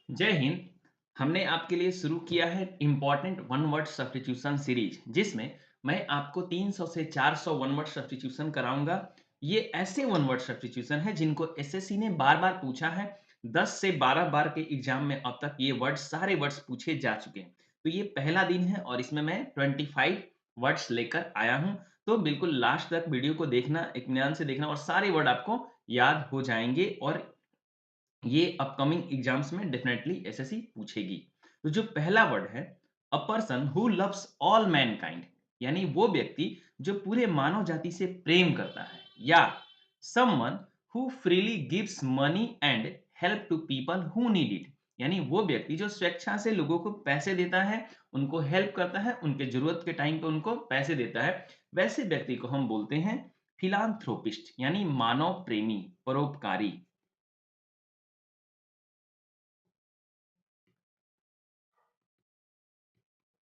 जय हिंद। हमने आपके लिए शुरू किया है important one word substitution series, जिसमें मैं आपको 300 से 400 वन वर्ड सब्स्टिट्यूशन कराऊंगा। ये ऐसे वन वर्ड सब्स्टिट्यूशन है जिनको एसएससी ने बार बार पूछा है। 10 से 12 बार के एग्जाम में अब तक ये वर्ड सारे वर्ड्स पूछे जा चुके हैं। तो ये पहला दिन है और इसमें मैं 25 वर्ड्स लेकर आया हूं। तो बिल्कुल लास्ट तक वीडियो को देखना, इत्मीनान से देखना और सारे वर्ड आपको याद हो जाएंगे और ये अपकमिंग एग्जाम्स में डेफिनेटली एसएससी पूछेगी। तो जो पहला वर्ड है, अ person who loves all Mankind, यानी वो व्यक्ति जो पूरे मानव जाति से प्रेम करता है, या someone who freely gives money and help to people who need it, यानी वो व्यक्ति जो स्वेच्छा से लोगों को पैसे देता है, उनको हेल्प करता है, उनके जरूरत के टाइम पे उनको पैसे देता है, वैसे व्यक्ति को हम बोलते हैं फिलांथ्रोपिस्ट, यानी मानव प्रेमी, परोपकारी।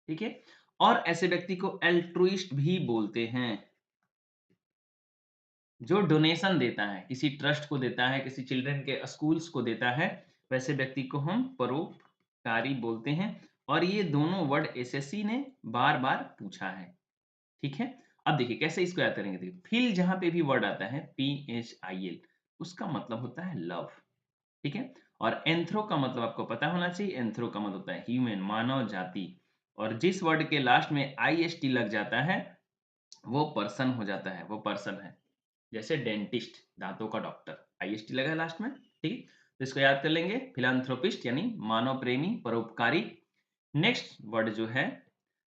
ठीक है। और ऐसे व्यक्ति को एल्ट्रुइस्ट भी बोलते हैं, जो डोनेशन देता है, किसी ट्रस्ट को देता है, किसी चिल्ड्रन के स्कूल्स को देता है, वैसे व्यक्ति को हम परोपकारी बोलते हैं। और ये दोनों वर्ड एसएससी ने बार बार पूछा है। ठीक है। अब देखिए कैसे इसको याद करेंगे। देखिए, फील जहां पे भी वर्ड आता है, PHIL, उसका मतलब होता है लव। ठीक है। और एंथ्रो का मतलब आपको पता होना चाहिए, एंथ्रो का मतलब होता है ह्यूमन, मानव जाति। और जिस वर्ड के लास्ट में IST लग जाता है, वो पर्सन हो जाता है, वो पर्सन है। जैसे डेंटिस्ट, दांतों का डॉक्टर, IST लगा है लास्ट में। ठीक है। तो इसको याद कर लेंगे, फिलांथ्रोपिस्ट यानी मानव प्रेमी, परोपकारी। नेक्स्ट वर्ड जो है,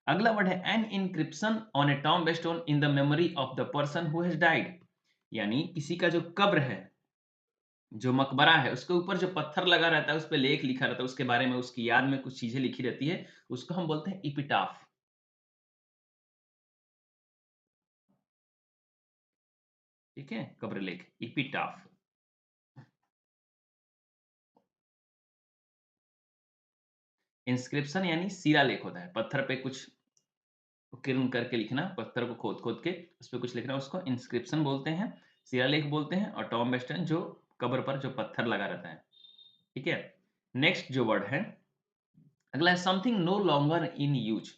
अगला वर्ड है an inscription on a tombstone in the memory of the person who has died, यानी किसी का जो कब्र है, जो मकबरा है, उसके ऊपर जो पत्थर लगा रहता है, उस पे लेख लिखा रहता है, उसके बारे में, उसकी याद में कुछ चीजें लिखी रहती है, उसको हम बोलते हैं इपिटाफ। ठीक है, कब्र लेख, इपिटाफ। इंस्क्रिप्शन यानी शिलालेख होता है, पत्थर पे कुछ किरण करके लिखना, पत्थर को खोद खोद के उस पे कुछ लिखना, उसको इंस्क्रिप्शन बोलते हैं, शिलालेख बोलते हैं। और टॉम्ब स्टोन, जो कब्र पर जो पत्थर लगा रहता है। ठीक है। नेक्स्ट जो वर्ड है, अगला है something no longer in use,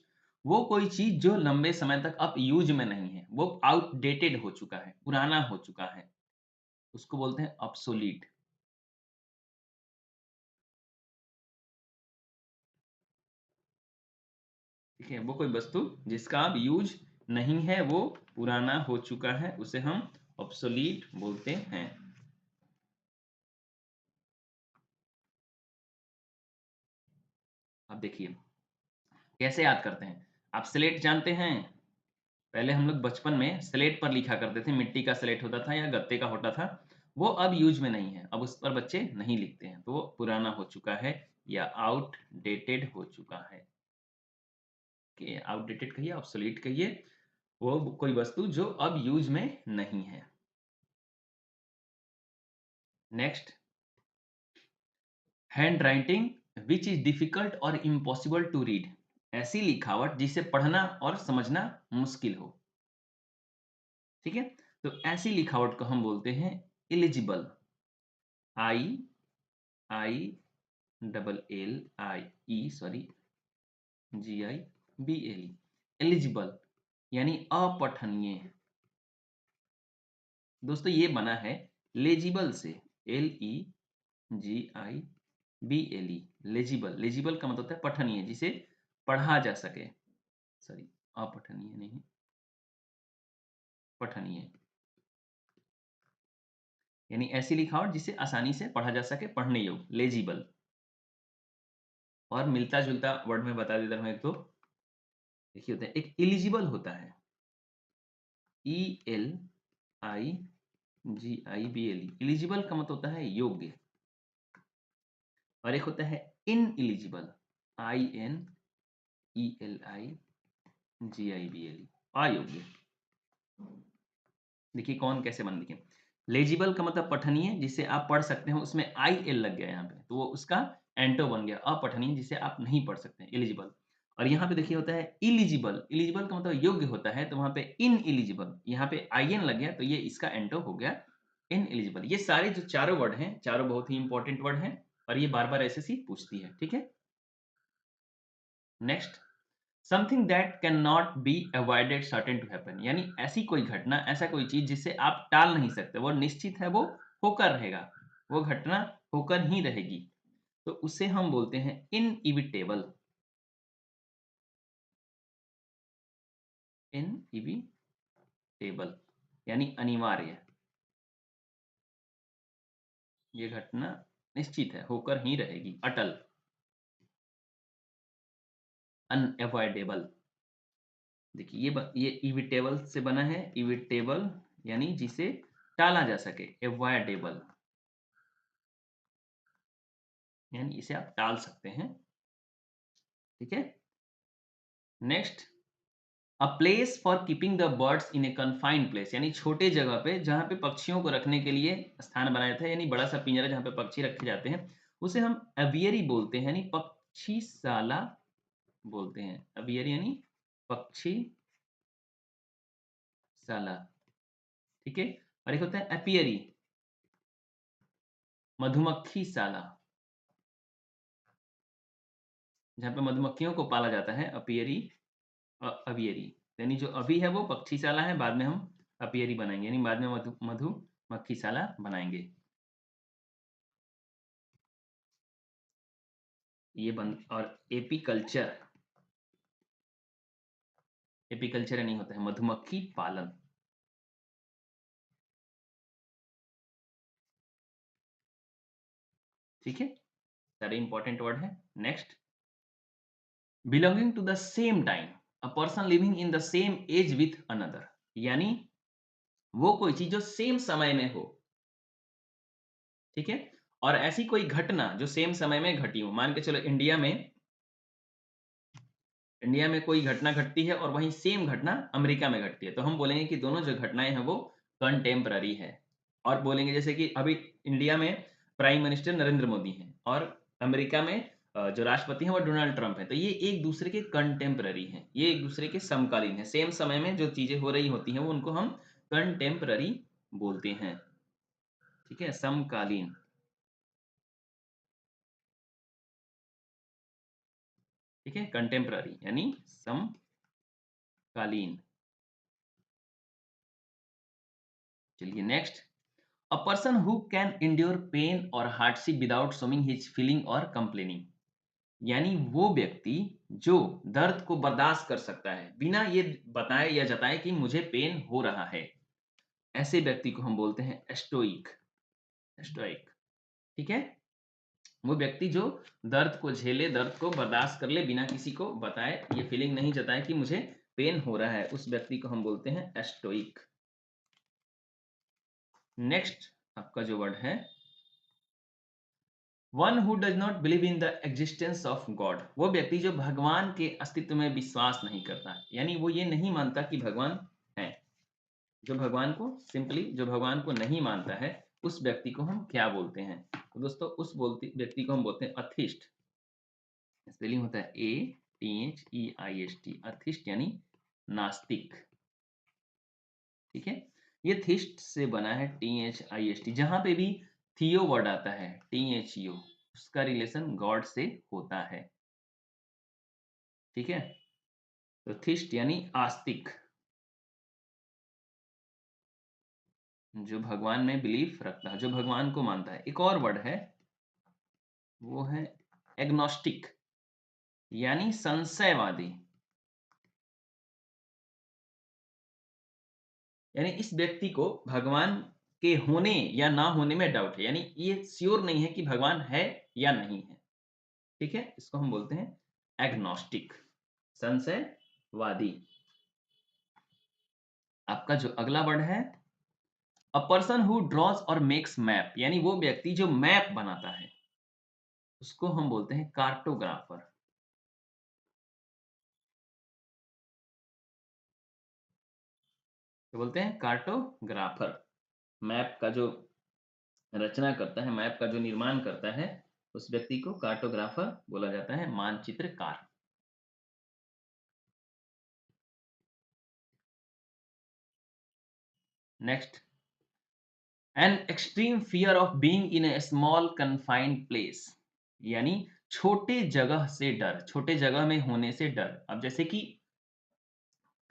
वो कोई चीज जो लंबे समय तक अब यूज में नहीं है, वो आउटडेटेड हो चुका है, पुराना हो चुका है, उसको बोलते हैं ऑब्सोलीट। ठीक है। वो कोई वस्तु जिसका अब यूज नहीं है, वो पुराना हो चुका है, उसे हम ऑब्सोलीट बोलते हैं। अब देखिए कैसे याद करते हैं। आप स्लेट जानते हैं, पहले हम लोग बचपन में स्लेट पर लिखा करते थे, मिट्टी का स्लेट होता था या गत्ते का होता था। वो अब यूज में नहीं है, अब उस पर बच्चे नहीं लिखते हैं, तो वो पुराना हो चुका है या आउटडेटेड हो चुका है। कि आउटडेटेड कहिए, ऑब्सोलीट कहिए, वो कोई वस्तु जो अब यूज में नहीं है। Next, hand writing which is difficult और इम्पॉसिबल टू रीड, ऐसी लिखावट जिसे पढ़ना और समझना मुश्किल हो। ठीक है। तो ऐसी लिखावट को हम बोलते हैं eligible, I I double L I E sorry GIBLE, eligible यानी अपठनीय। दोस्तों ये बना है लेजिबल से, LEGIBLE, लेजिबल। लेजिबल का मतलब होता है पठनीय, जिसे पढ़ा जा सके। सॉरी, अपठनीय नहीं, पठनीय, यानी ऐसी लिखावट जिसे आसानी से पढ़ा जा सके, पढ़ने योग्य, लेजिबल। और मिलता जुलता वर्ड में बता देता हूं एक दो। देखिए होता है, एक इलिजिबल होता है, ELIGIBLE, इलिजिबल का मतलब होता है योग्य। और एक होता है इन इलिजिबल, INELIGIBLE, अयोग्य। देखिए कौन कैसे बन, देखिए लेजिबल का मतलब पठनीय, जिसे आप पढ़ सकते हो, उसमें IL लग गया यहाँ पे, तो वो उसका एंटो बन गया, अपठनीय जिसे आप नहीं पढ़ सकते, एलिजिबल। और यहाँ पे देखिए होता है इलिजिबल, इलिजिबल का मतलब योग्य होता है, तो वहां पे इन इलिजिबल, यहाँ पे IN लग गया, तो ये इसका एंटो हो गया इन एलिजिबल। ये सारे जो चारों वर्ड हैं, चारों बहुत ही इंपॉर्टेंट वर्ड हैं। और ये बार-बार एसएससी पूछती है, ठीक है? Next, something that can not be avoided certain to happen, यानी ऐसी कोई घटना, ऐसा कोई चीज़ जिसे आप टाल नहीं सकते, वो निश्चित है, वो होकर रहेगा, वो घटना होकर ही रहेगी। तो उसे हम बोलते हैं इनइविटेबल। इनइविटेबल यानी अनिवार्य। ये घटना निश्चित है, होकर ही रहेगी, अटल। अनएवॉइडेबल, देखिए ये इविटेबल से बना है, इविटेबल यानी जिसे टाला जा सके, एवॉइडेबल यानी इसे आप टाल सकते हैं, ठीक है? Next, a place for keeping the birds in A confined place, यानी छोटे जगह पे जहाँ पे पक्षियों को रखने के लिए स्थान बनाया था, यानी बड़ा सा पिंजरा जहाँ पे पक्षी रखे जाते हैं, उसे हम एवियरी बोलते हैं, यानी पक्षीशाला बोलते हैं। एवियरी यानी पक्षीशाला, ठीक है? और एक होता है एपियरी, मधुमक्खी शाला, जहाँ पे मधुमक्खियों को पाला जाता है, अपियरी अवियरी। यानी जो अभी है वो पक्षीशाला है, बाद में हम अपियरी बनाएंगे, यानी बाद में मधुमक्खीशाला बनाएंगे। ये बन और एपीकल्चर, एपीकल्चर यानी होता है मधुमक्खी पालन, ठीक है? सारे इंपॉर्टेंट वर्ड है। Next, belonging to the same time, a person living in the same age with another, यानी वो कोई चीज जो सेम समय में हो, ठीक है? और ऐसी कोई घटना जो सेम समय में घटी हो, मान के चलो इंडिया में कोई घटना घटती है और वहीं सेम घटना अमेरिका में घटती है, तो हम बोलेंगे कि दोनों जो घटनाएं हैं वो कंटेम्पररी है। और बोलेंगे जैसे कि अभी इंडिया में प्राइम मिनिस्टर नरेंद्र मोदी हैं और अमेरिका में जो राष्ट्रपति हैं वो डोनाल्ड ट्रंप हैं, तो ये एक दूसरे के कंटेम्पररी हैं, ये एक दूसरे के समकालीन हैं, सेम समय में जो चीजें हो रही होती हैं वो उनको हम कंटेम्पररी बोलते हैं, ठीक है? समकालीन, ठीक है? कंटेम्पररी यानी समकालीन। चलिए next, a person who can endure pain और hardship without showing his feeling और कंप्लेनिंग, यानी वो व्यक्ति जो दर्द को बर्दाश्त कर सकता है बिना ये बताए या जताए कि मुझे पेन हो रहा है, ऐसे व्यक्ति को हम बोलते हैं स्टोइक। स्टोइक, ठीक है? वो व्यक्ति जो दर्द को झेले, दर्द को बर्दाश्त कर ले बिना किसी को बताए, ये फीलिंग नहीं जताए कि मुझे पेन हो रहा है, उस व्यक्ति को हम बोलते हैं स्टोइक। नेक्स्ट आपका जो वर्ड है, one who does not believe in the existence of God, वो व्यक्ति जो भगवान के अस्तित्व में विश्वास नहीं करता, यानी वो ये नहीं मानता कि भगवान है। जो भगवान को सिंपली जो भगवान को नहीं मानता है, उस व्यक्ति को हम क्या बोलते हैं? तो दोस्तों उस बोलती व्यक्ति को हम बोलते हैं अथिस्ट। स्पेलिंग होता है ATHEIST, अथिस्ट यानी नास्तिक, ठीक है? ये थिस्ट से बना है THIST, जहां पे भी थियो वर्ड आता है, THEO, उसका रिलेशन गॉड से होता है, ठीक है? तो थिस्ट यानी आस्तिक, जो भगवान में बिलीफ रखता है, जो भगवान को मानता है। एक और वर्ड है, वो है एग्नोस्टिक, यानी संशयवादी, यानी इस व्यक्ति को भगवान के होने या ना होने में डाउट है, यानी ये श्योर नहीं है कि भगवान है या नहीं है, ठीक है? इसको हम बोलते हैं एग्नोस्टिक, संशयवादी। आपका जो अगला वर्ड है, अ पर्सन हु ड्रॉज और मेक्स मैप, यानी वो व्यक्ति जो मैप बनाता है, उसको हम बोलते हैं कार्टोग्राफर। तो बोलते हैं कार्टोग्राफर, मैप का जो रचना करता है, मैप का जो निर्माण करता है, उस व्यक्ति को कार्टोग्राफर बोला जाता है, मानचित्रकार। Next, an extreme fear of being in a small confined place, यानी छोटे जगह से डर, छोटे जगह में होने से डर। अब जैसे कि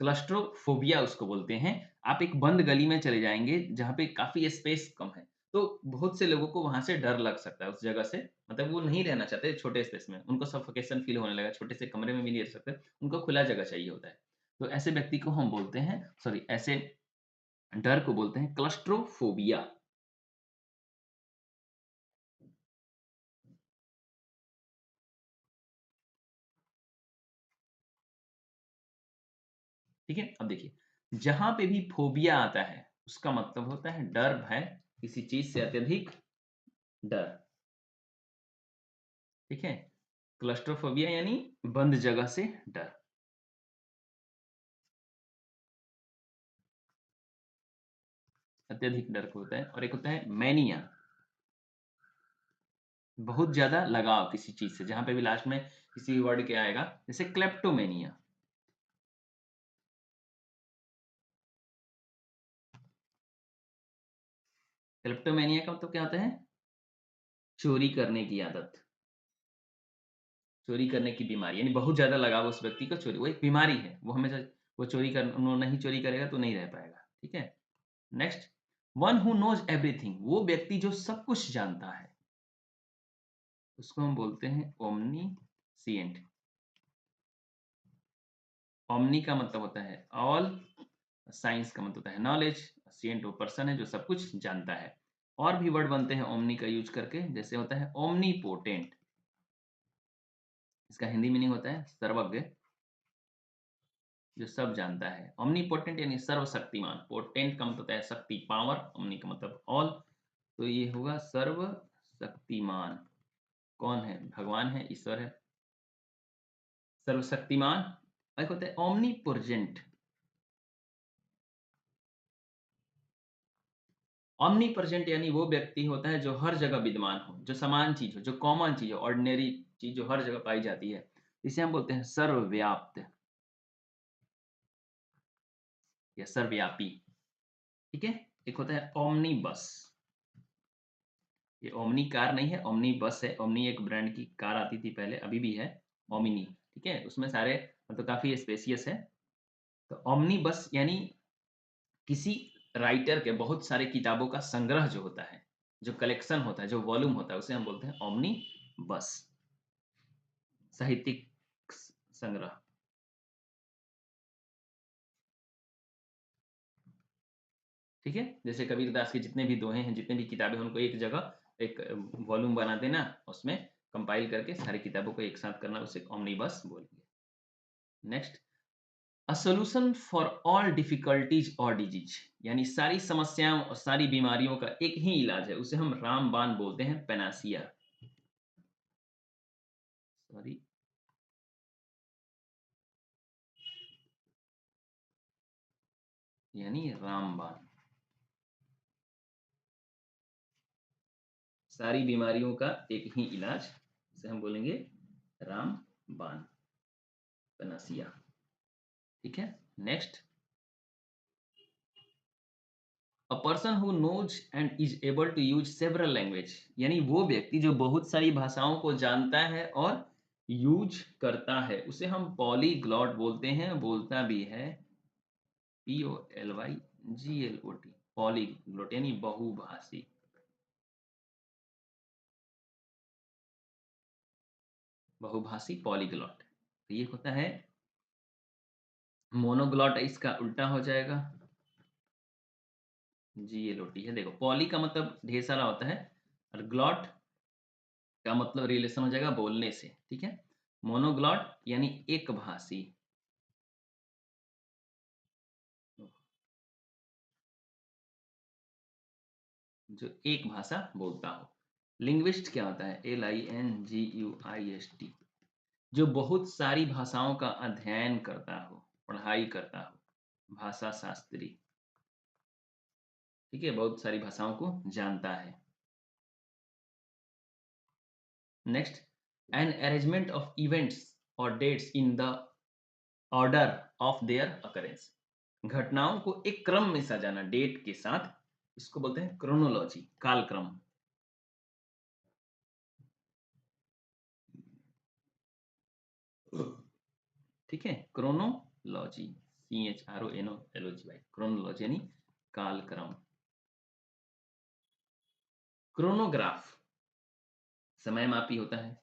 क्लस्ट्रोफोबिया उसको बोलते हैं। आप एक बंद गली में चले जाएँगे जहाँ पे काफ़ी स्पेस कम है, तो बहुत से लोगों को वहाँ से डर लग सकता है उस जगह से। मतलब वो नहीं रहना चाहते छोटे स्पेस में, उनको सफोकेशन फ़ील होने लगा, छोटे से कमरे में भी नहीं रह सकते, उनको खुला जगह चाहिए होता है। तो ऐसे व्यक्ति को हम बोलते हैं, सॉरी, ऐसे डर को बोलते हैं क्लस्ट्रोफोबिया। ठीक है? अब देखिए, जहाँ पे भी फ़ोबिया आता है, उसका मतलब होता है डर, भय, किसी चीज़ से अत्यधिक डर। ठीक है? क्लस्ट्रोफोबिया यानी बंद जगह से डर। अत्यधिक डर को होता है। और एक होता है मैनिया, बहुत ज़्यादा लगाव किसी चीज़ से, जहाँ पे भी लास्ट में किसी वर्ड के आएगा, जैसे क्लेप्टोमेनिया। क्लेप्टोमेनिया का मतलब क्या होता है? चोरी करने की आदत, चोरी करने की बीमारी, यानी बहुत ज़्यादा लगाव उस व्यक्ति को चोरी, वो एक बीमारी है, वो हमेशा वो वो नहीं चोरी करेगा तो नहीं रह पाएगा। ठीक है? Next, one who knows everything, वो व्यक्ति जो सब कुछ जानता है, उसको हम बोलते हैं ओमनीसिएंट। ओमनी का मतलब होता है ऑल, साइंस का मतलब होता है नॉलेज, सिएंट वो पर्सन है जो सब कुछ जानता है। और भी वर्ड बनते हैं ओमनी का यूज करके, जैसे होता है ओमनीपोटेंट, इसका हिंदी मीनिंग होता है सर्वज्ञ, जो सब जानता है। ओमनीपोटेंट यानी सर्वशक्तिमान, पोटेंट का मतलब होता है शक्ति, पावर, ओमनी का मतलब ऑल, तो ये होगा सर्वशक्तिमान। कौन है? भगवान है, ईश्वर है। सर्वशक्तिमान। एक होता है ओमनीपोर्जेंट। ऑमनी प्रेजेंट यानी वो व्यक्ति होता है जो हर जगह विद्यमान हो, जो समान चीज हो, जो कॉमन चीज हो, ऑर्डिनरी चीज जो हर जगह पाई जाती है, इसे हम बोलते हैं सर्वव्याप्त या सर्वव्यापी। ठीक है? एक होता है ओमनी बस, ये ओमनी कार नहीं है, ओमनी बस है। ओमनी एक ब्रांड की कार आती थी पहले, अभी भी है, ओमिनी। ठीक है? उसमें सारे मतलब काफी स्पेसियस है। तो ओमनी बस यानी किसी राइटर के बहुत सारे किताबों का संग्रह जो होता है, जो कलेक्शन होता है, जो वॉल्यूम होता है, उसे हम बोलते हैं ओमनी बस, साहित्यिक संग्रह। ठीक है? जैसे कबीरदास के जितने भी दोहे हैं, जितने भी किताबें हैं, उनको एक जगह एक वॉल्यूम बना देना, उसमें कंपाइल करके सारी किताबों को एक साथ करना, उसे ओमनीबस बोलेंगे। Next, a solution for all difficulties और डिजीज, यानी सारी समस्याओं और सारी बीमारियों का एक ही इलाज है, उसे हम रामबाण बोलते हैं, पेनासिया। सॉरी, यानी रामबाण, सारी बीमारियों का एक ही इलाज, इसे हम बोलेंगे रामबाण, पेनासिया। ठीक है? Next, a person who knows and is able to use several language, यानी वो व्यक्ति जो बहुत सारी भाषाओं को जानता है और यूज करता है, उसे हम पॉलीग्लॉट बोलते हैं, बोलता भी है, POLYGLOT, पॉलीग्लॉट यानी बहुभाषी, बहुभाषी पॉलीग्लॉट। तो ये होता है मोनोग्लॉट, इसका उल्टा हो जाएगा, GLOT है। देखो, पॉली का मतलब ढेर सारा होता है, और ग्लॉट का मतलब रिलेशन हो जाएगा बोलने से। ठीक है? मोनोग्लॉट यानी एक भाषी, जो एक भाषा बोलता हो। लिंग्विस्ट क्या होता है? LINGUIST, जो बहुत सारी भाषाओं का अध्ययन करता हो, पढ़ाई करता हो, भाषा शास्त्री। ठीक है? बहुत सारी भाषाओं को जानता है। Next, an arrangement of events और dates in the order of their occurrence, घटनाओं को एक क्रम में सजाना डेट के साथ, इसको बोलते हैं क्रोनोलॉजी, कालक्रम। ठीक है, क्रोनोलॉजी, CHRONOLOGY, क्रोनोलॉजी यानी कालक्रम। क्रोनोग्राफ समय मापी होता है।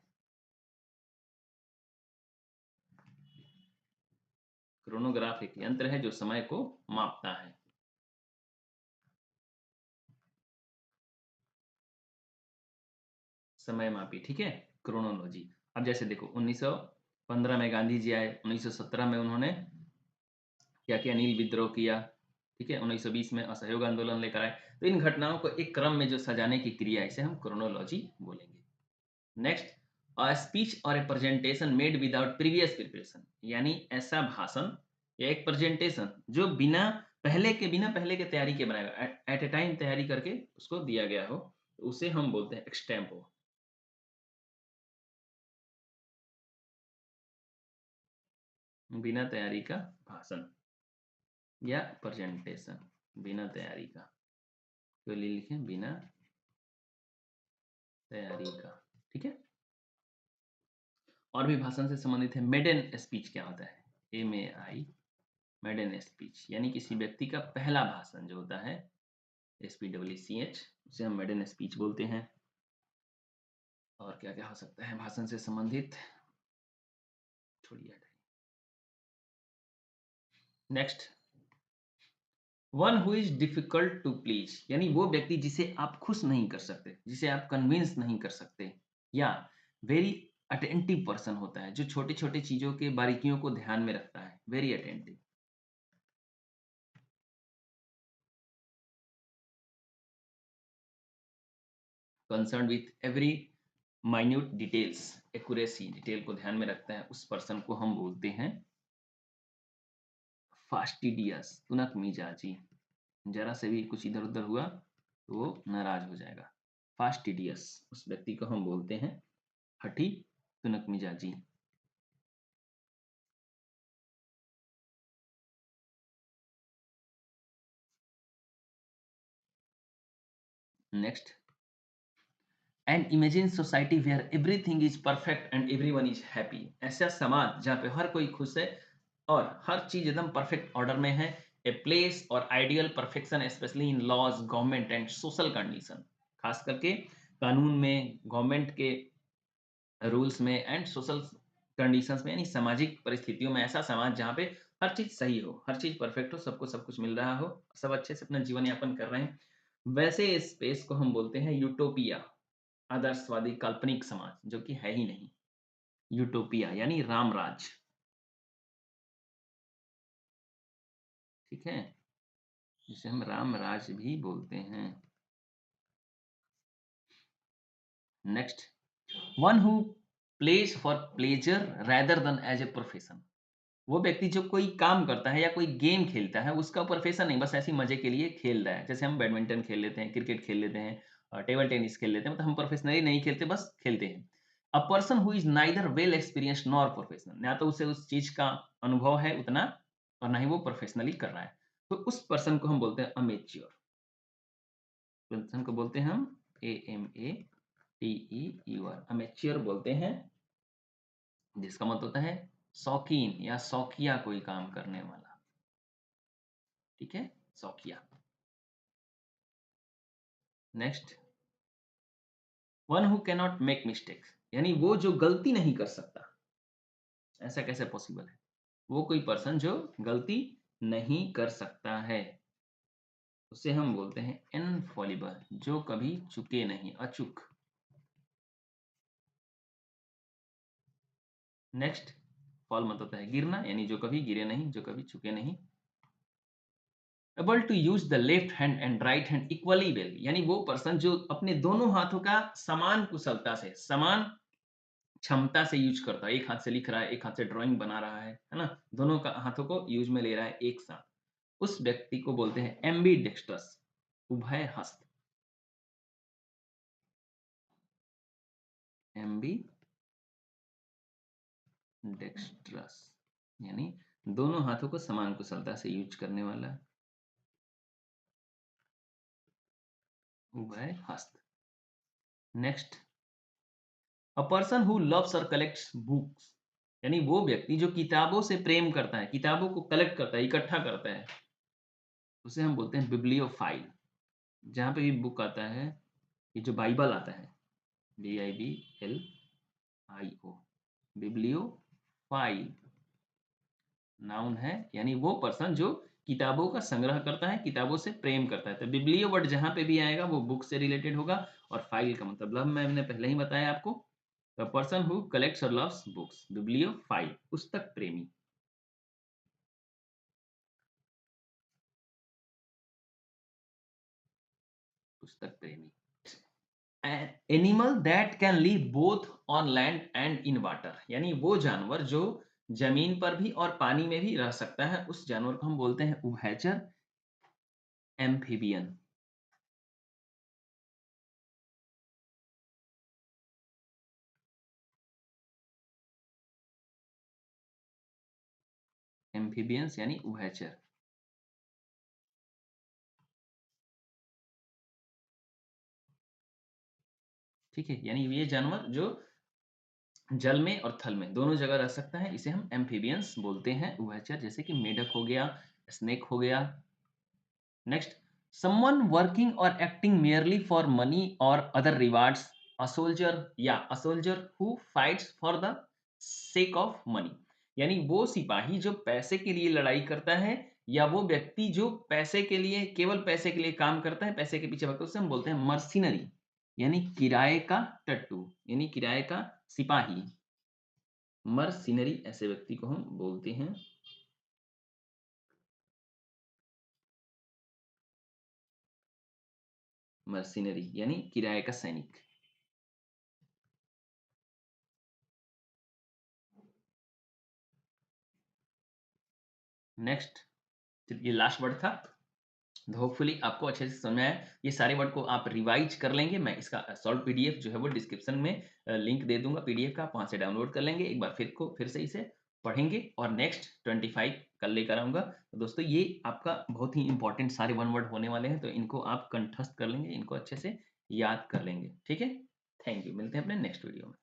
क्रोनोग्राफ एक यंत्र है जो समय को मापता है। समय मापी, ठीक है, क्रोनोलॉजी। अब जैसे देखो 1915 में गांधी जी आए, 1917 में उन्होंने क्या किया, नील विद्रोह किया, ठीक है, 1920 में असहयोग आंदोलन लेकर आए। तो इन घटनाओं को एक क्रम में जो सजाने की क्रिया, इसे हम क्रोनोलॉजी बोलेंगे। नेक्स्ट, अ स्पीच और ए presentation made without previous preparation, यानी ऐसा भाषण या एक प्रेजेंटेशन जो बिना पहले के तैयारी के बनाया गया, एट ए टाइम तैयारी करके उसको दिया गया हो, तो उसे हम बोलते हैं एक्सटेम्पो। बिना तैयारी का भाषण या प्रेजेंटेशन, बिना तैयारी का, तो लिखें बिना तैयारी का, ठीक है। और भी भाषण से संबंधित है। मेडन स्पीच क्या होता है, MAI, मेडन स्पीच, यानी किसी व्यक्ति का पहला भाषण जो होता है, SPEECH, उसे हम मेडन स्पीच बोलते हैं। और क्या क्या हो सकता है भाषण से संबंधित, छोड़िए। Next, one who is difficult to please, यानी वो व्यक्ति जिसे आप खुश नहीं कर सकते, जिसे आप कन्विंस नहीं कर सकते, या वेरी अटेंटिव पर्सन होता है, जो छोटे छोटे चीजों के बारीकियों को ध्यान में रखता है, very attentive. Concern with every minute details, accuracy, detail को ध्यान में रखता है, उस पर्सन को हम बोलते हैं फास्टिडियस, तुनक मिजाजी। जरा से भी कुछ इधर उधर हुआ तो वो नाराज हो जाएगा। फास्टिडियस, उस व्यक्ति को हम बोलते हैं हठी, तुनक मिजाजी। Next, and imagine society where everything is perfect and everyone is happy, ऐसा समाज जहाँ पे हर कोई खुश है और हर चीज एकदम परफेक्ट ऑर्डर में है। A place or ideal perfection specially in laws, government and social condition, खास करके कानून में, गवर्नमेंट के रूल्स में एंड सोशल कंडीशंस में, यानी सामाजिक परिस्थितियों में, ऐसा समाज जहाँ पे हर चीज सही हो, हर चीज परफेक्ट हो, सबको सब कुछ मिल रहा हो, सब अच्छे से अपना जीवन यापन कर रहे हैं, वैसे स्पेस को हम बोलते हैं यूटोपिया, आदर्शवादी काल्पनिक समाज, जो कि है ही नहीं। यूटोपिया यानी रामराज, ठीक है, जिसे हम रामराज भी बोलते हैं। Next, one who plays for pleasure rather than as a profession, वो व्यक्ति जो कोई काम करता है या कोई गेम खेलता है, उसका प्रोफेशन नहीं, बस ऐसी मजे के लिए खेल रहा है। जैसे हम बैडमिंटन खेल लेते हैं, क्रिकेट खेल लेते हैं, टेबल टेनिस खेल लेते हैं, मतलब हम प्रोफेशनली नहीं खेलते, बस खेलते हैं। अ person who is neither well experienced nor professional, ना तो उसे उस चीज का अनुभव है उतना, और ना ही वो प्रोफेशनली कर रहा है, तो उस पर्सन को हम बोलते हैं अमेच्योर। पर्सन को बोलते हैं हम AMATEUR, अमेच्योर बोलते हैं, जिसका मतलब होता है शौकीन या शौकिया कोई काम करने वाला, ठीक है, शौकिया। Next, one who cannot make mistakes, यानी वो जो गलती नहीं कर सकता। ऐसा कैसे पॉसिबल है, वो कोई पर्सन जो गलती नहीं कर सकता है, उसे हम बोलते हैं इनफॉलिबल, जो कभी चुके नहीं, अचूक। नेक्स्ट, फॉल मतलब होता है गिरना, यानी जो कभी गिरे नहीं, जो कभी चुके नहीं। Able to use the left hand and right hand equally well, यानी वो पर्सन जो अपने दोनों हाथों का समान कुशलता से, समान क्षमता से यूज करता है, एक हाथ से लिख रहा है, एक हाथ से ड्राइंग बना रहा है ना, दोनों का हाथों को यूज में ले रहा है एक साथ, उस व्यक्ति को बोलते हैं एम्बी डेक्स्ट्रस, उभय हस्त। एम्बी डेक्स्ट्रस यानी दोनों हाथों को समान कुशलता से यूज करने वाला। उभय हस्त। Next, a person who loves और कलेक्ट्स बुक्स, यानी वो व्यक्ति जो किताबों से प्रेम करता है, किताबों को कलेक्ट करता है, इकट्ठा करता है, उसे हम बोलते हैं बिब्लियोफाइल। जहाँ पे भी बुक आता है, ये जो बाइबल आता है, BIBLIO, बिब्लियोफाइल नाउन है, यानी वो पर्सन जो किताबों का संग्रह करता है, किताबों से प्रेम करता है। तो बिब्लियो वर्ड जहाँ पे भी आएगा वो बुक से रिलेटेड होगा, और फाइल का मतलब लव मैंने पहले ही बताया आपको। द पर्सन हु कलेक्ट्स और लव्स बुक्स, बिब्लियोफाइल, पुस्तक प्रेमी। पुस्तक प्रेमी। Animal that can live both on land and in water, यानी वो जानवर जो जमीन पर भी और पानी में भी रह सकता है, उस जानवर को हम बोलते हैं उभयचर, एम्फीबियन। एम्फीबियंस यानी उभयचर। ठीक है, यानी ये जानवर जो जल में और थल में दोनों जगह रह सकता है, इसे हम एम्फीबियंस बोलते हैं, उभयचर, जैसे कि मेढक हो गया, स्नेक हो गया। Next, someone working or acting merely for money or other rewards, a soldier, या a soldier who fights for the sake of money, यानी वो सिपाही जो पैसे के लिए लड़ाई करता है, या वो व्यक्ति जो पैसे के लिए, केवल पैसे के लिए काम करता है, पैसे के पीछे भगता है, उसे हम बोलते हैं मर्सिनरी, यानी किराए का टट्टू, यानी किराए का सिपाही। मर्सिनरी ऐसे व्यक्ति को हम बोलते हैं। मर्सिनरी यानी किराए का सैनिक। नेक्स्ट, ये लास्ट वर्ड था। होपफुली आपको अच्छे से समझ में आया। ये सारे वर्ड को आप रिवाइज कर लेंगे। मैं इसका सॉल्व पीडीएफ जो है वो डिस्क्रिप्शन में लिंक दे दूंगा पीडीएफ का, आप वहां से डाउनलोड कर लेंगे। एक बार फिर से इसे पढ़ेंगे और नेक्स्ट 25 कल लेकर आऊंगा। तो दोस्तों ये आपका बहुत ही इंपॉर्टेंट सारे वन वर्ड होने वाले हैं, तो इनको आप कंठस्थ कर लेंगे, इनको अच्छे से याद कर लेंगे। ठीक है, थैंक यू, मिलते हैं अपने नेक्स्ट वीडियो में।